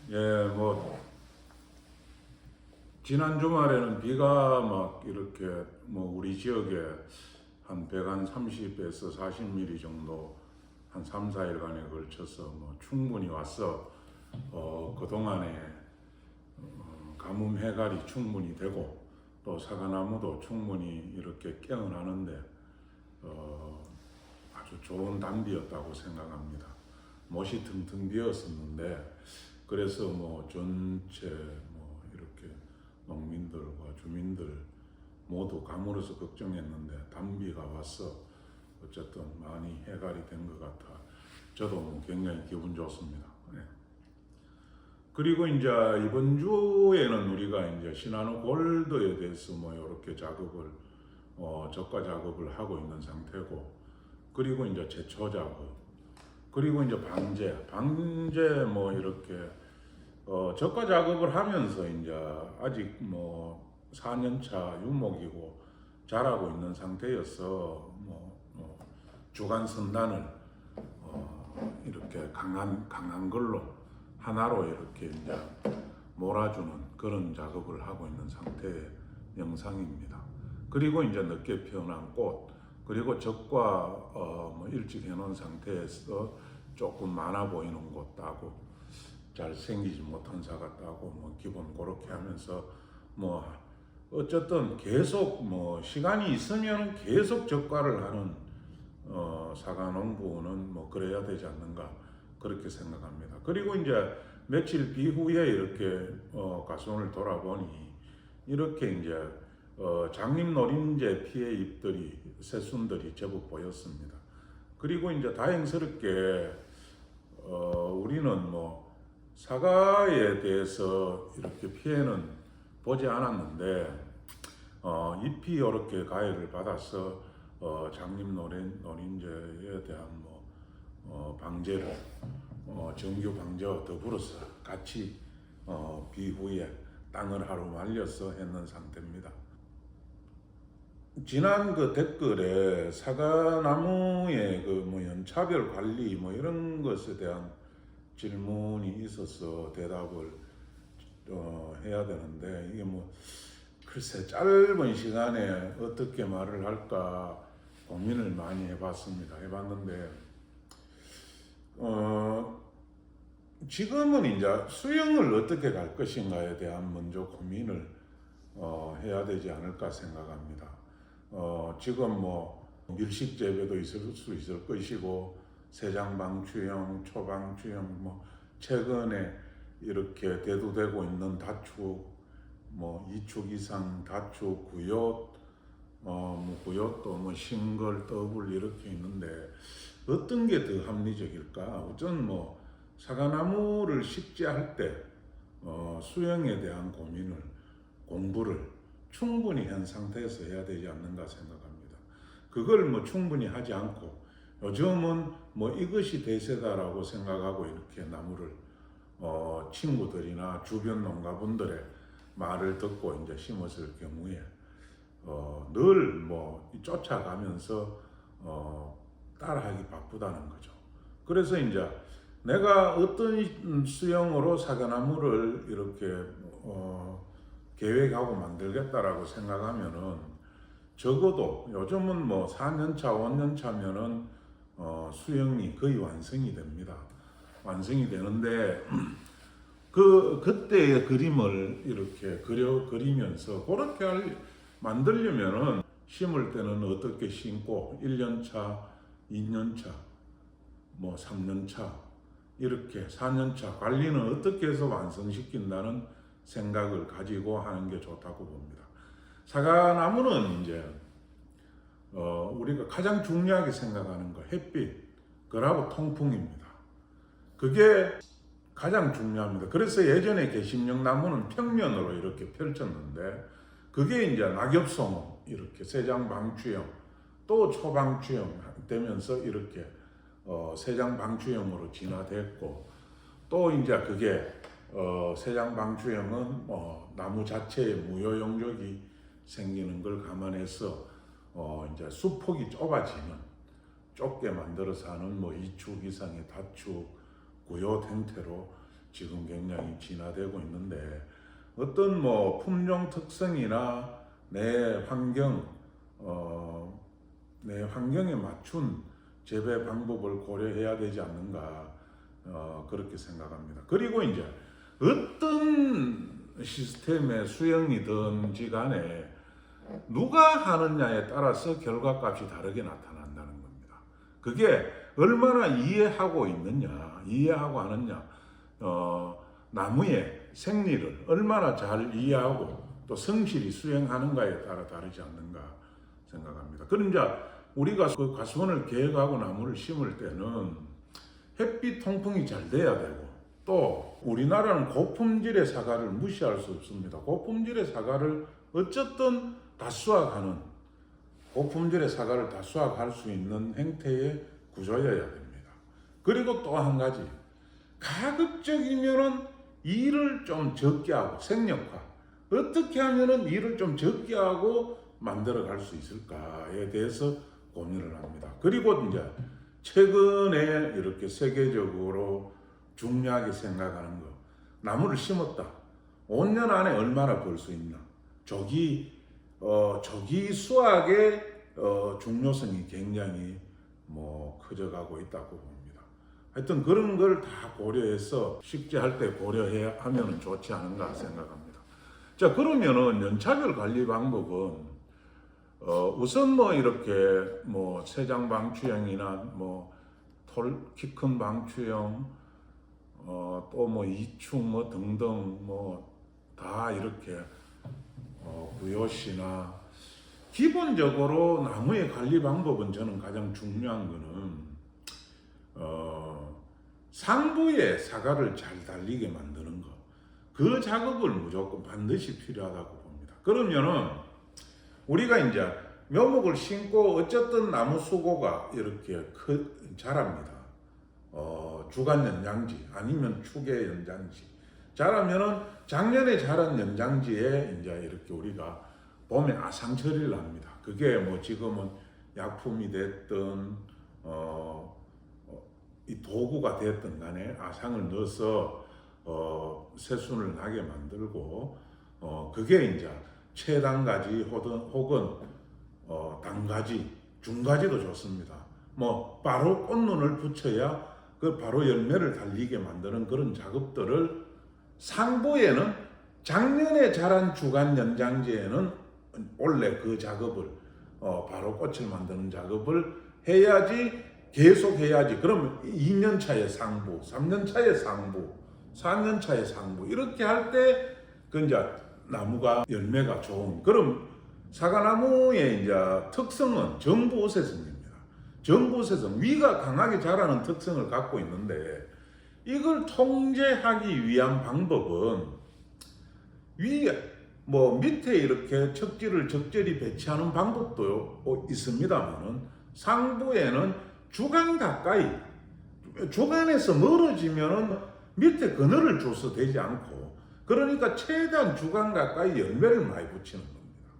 예, 뭐 지난 주말에는 비가 막 이렇게 뭐 우리 지역에 한 130에서 40mm 정도 한 3, 4일간에 걸쳐서 뭐 충분히 왔어. 그동안에 가뭄 해갈이 충분히 되고 또 사과나무도 충분히 이렇게 깨어나는데 아주 좋은 단비였다고 생각합니다. 못이 텅텅 비었었는데 그래서 뭐 전체 뭐 이렇게 농민들과 주민들 모두 가물어서 걱정했는데 단비가 왔어 어쨌든 많이 해갈이 된 것 같아 저도 뭐 굉장히 기분 좋습니다. 네. 그리고 이제 이번 주에는 우리가 이제 시나노 골드에 대해서 뭐 이렇게 작업을 저가 작업을 하고 있는 상태고 그리고 이제 제초 작업 그리고 이제 방제 뭐 이렇게 저가 작업을 하면서 이제 아직 뭐 4년차 유목이고 자라고 있는 상태여서 주간 선단을 이렇게 강한 걸로 하나로 이렇게 이제 몰아주는 그런 작업을 하고 있는 상태의 영상입니다. 그리고 이제 늦게 피어난 꽃 그리고 적과 뭐 일찍 해놓은 상태에서 조금 많아 보이는 곳 따고 잘 생기지 못한 사과 따고 뭐 기본 그렇게 하면서 뭐 어쨌든 계속 뭐 시간이 있으면 계속 적과를 하는 사과 농부는 뭐 그래야 되지 않는가 그렇게 생각합니다. 그리고 이제 며칠 비후에 이렇게 가수원을 돌아보니 이렇게 이제 장림 노린재 피해 잎들이 새순들이 제법 보였습니다. 그리고 이제 다행스럽게 우리는 뭐 사과에 대해서 이렇게 피해는 보지 않았는데 잎이 이렇게 가해를 받아서 장림 노린재에 대한 방제를 정규 방제와 더불어서 같이 비후에 땅을 하루 말려서 했는 상태입니다. 지난 그 댓글에 사과나무의 그 뭐 연차별 관리 뭐 이런 것에 대한 질문이 있어서 대답을 해야 되는데 이게 뭐 글쎄 짧은 시간에 어떻게 말을 할까 고민을 많이 해봤는데 지금은 이제 수영을 어떻게 갈 것인가에 대한 먼저 고민을 해야 되지 않을까 생각합니다. 지금 뭐 밀식 재배도 있을 수 있을 것이고 세장방추형, 초방추형 뭐 최근에 이렇게 대두되고 있는 다축 뭐 2축 이상 다축 구옅 뭐 구옅도 뭐 싱글 더블 이렇게 있는데 어떤 게 더 합리적일까? 우선 뭐 사과나무를 식재할 때 수영에 대한 공부를 충분히 한 상태에서 해야 되지 않는가 생각합니다. 그걸 뭐 충분히 하지 않고 요즘은 뭐 이것이 대세다라고 생각하고 이렇게 나무를 친구들이나 주변 농가분들의 말을 듣고 이제 심었을 경우에 늘 뭐 쫓아가면서 따라하기 바쁘다는 거죠. 그래서 이제 내가 어떤 수영으로 사과나무를 이렇게 계획하고 만들겠다라고 생각하면은 적어도 요즘은 뭐 4년차, 5년차면은 수영이 거의 완성이 됩니다. 완성이 되는데 그때의 그림을 이렇게 그리면서 그렇게 만들려면은 심을 때는 어떻게 심고 1년차, 2년차, 뭐 3년차 이렇게 4년차 관리는 어떻게 해서 완성시킨다는 생각을 가지고 하는 게 좋다고 봅니다. 사과나무는 이제 우리가 가장 중요하게 생각하는 거 햇빛, 그하고 통풍입니다. 그게 가장 중요합니다. 그래서 예전에 개심령 나무는 평면으로 이렇게 펼쳤는데 그게 이제 낙엽송 이렇게 세장방추형 또 초방추형 되면서 이렇게 세장방추형으로 진화됐고 또 이제 그게 세장방추형은 나무 자체에 무효용적이 생기는 걸 감안해서 이제 수폭이 좁게 만들어서 하는 뭐 2축 이상의 다축 구옅 형태로 지금 굉장히 진화되고 있는데 어떤 뭐 품종 특성이나 내 환경, 내 환경에 맞춘 재배 방법을 고려해야 되지 않는가 그렇게 생각합니다. 그리고 이제 어떤 시스템의 수행이든지 간에 누가 하느냐에 따라서 결과값이 다르게 나타난다는 겁니다. 그게 얼마나 이해하고 있느냐, 이해하고 하느냐, 나무의 생리를 얼마나 잘 이해하고 또 성실히 수행하는가에 따라 다르지 않는가 생각합니다. 그럼 이제 우리가 그 과수원을 계획하고 나무를 심을 때는 햇빛 통풍이 잘 돼야 되고 또 우리나라는 고품질의 사과를 무시할 수 없습니다. 고품질의 사과를 어쨌든 다 수확하는 고품질의 사과를 다 수확할 수 있는 형태의 구조여야 됩니다. 그리고 또 한 가지 가급적이면은 일을 좀 적게 하고 생력화 어떻게 하면은 일을 좀 적게 하고 만들어 갈 수 있을까에 대해서 고민을 합니다. 그리고 이제 최근에 이렇게 세계적으로 중요하게 생각하는 거 나무를 심었다 5년 안에 얼마나 벌 수 있나 조기 수확의 중요성이 굉장히 커져가고 있다고 봅니다. 하여튼 그런 걸 다 고려해서 식재할 때 고려해야 하면 좋지 않은가 생각합니다. 자, 그러면은 연차별 관리 방법은 우선 이렇게 세장 방추형이나 키 큰 방추형 또 이축 등등 다 이렇게 구요시나 기본적으로 나무의 관리 방법은 저는 가장 중요한 거는 상부에 사과를 잘 달리게 만드는 것. 그 작업을 무조건 반드시 필요하다고 봅니다. 그러면은 우리가 이제 묘목을 심고 어쨌든 나무 수고가 이렇게 자랍니다. 주간 연장지 아니면 축의 연장지 자라면은 작년에 자란 연장지에 이제 이렇게 우리가 봄에 아상 처리를 합니다. 그게 지금은 약품이 됐든 이 도구가 됐든 간에 아상을 넣어서 새순을 나게 만들고 그게 이제 최단가지 혹은 단가지 중가지도 좋습니다. 바로 꽃눈을 붙여야 그 바로 열매를 달리게 만드는 그런 작업들을 상부에는 작년에 자란 주간 연장지에는 원래 그 작업을 바로 꽃을 만드는 작업을 해야지 계속 해야지. 그럼 2년 차에 상부, 3년 차에 상부, 4년 차에 상부 이렇게 할 때 그 이제 나무가 열매가 좋은 그럼 사과나무의 이제 특성은 전부오세성입니다. 전부오세성 위가 강하게 자라는 특성을 갖고 있는데 이걸 통제하기 위한 방법은 밑에 이렇게 척지를 적절히 배치하는 방법도 있습니다만은 상부에는 주간 가까이 주간에서 멀어지면은 밑에 그늘을 줘서 되지 않고 그러니까 최대한 주간 가까이 열매를 많이 붙이는 겁니다.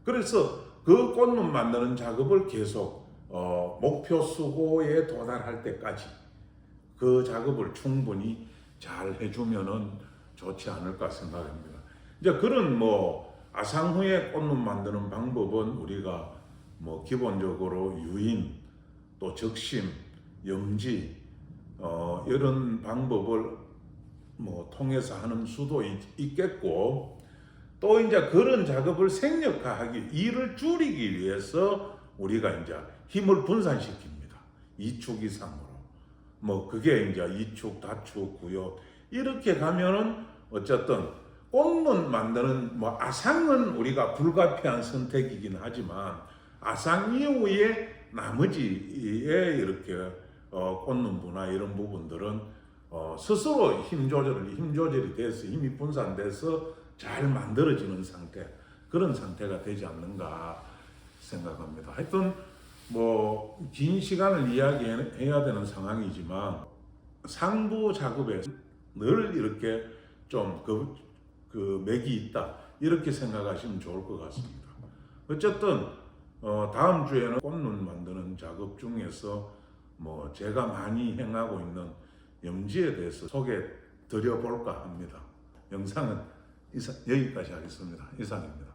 그래서 그 꽃눈 만드는 작업을 계속 목표 수고에 도달할 때까지 그 작업을 충분히 잘 해주면은 좋지 않을까 생각합니다. 이제 그런 아상 후에 꽃눈 만드는 방법은 우리가 기본적으로 유인 또 적심, 염지 이런 방법을 통해서 하는 수도 있겠고 또 이제 그런 작업을 생력화하기 일을 줄이기 위해서 우리가 이제 힘을 분산시킵니다. 2축 이상으로 그게 이제 2축, 다축, 구요 이렇게 가면은 어쨌든 꽃눈 만드는 아상은 우리가 불가피한 선택이긴 하지만 아상 이후에 나머지에 이렇게 꽃눈부나 이런 부분들은 스스로 힘 조절이 돼서 힘이 분산돼서 잘 만들어지는 상태 그런 상태가 되지 않는가 생각합니다. 하여튼 긴 시간을 이야기해야 되는 상황이지만 상부 작업에 늘 이렇게 좀 그 맥이 있다 이렇게 생각하시면 좋을 것 같습니다. 어쨌든 다음 주에는 꽃눈 만드는 작업 중에서 제가 많이 행하고 있는 염지에 대해서 소개해 드려볼까 합니다. 영상은 여기까지 하겠습니다. 이상입니다.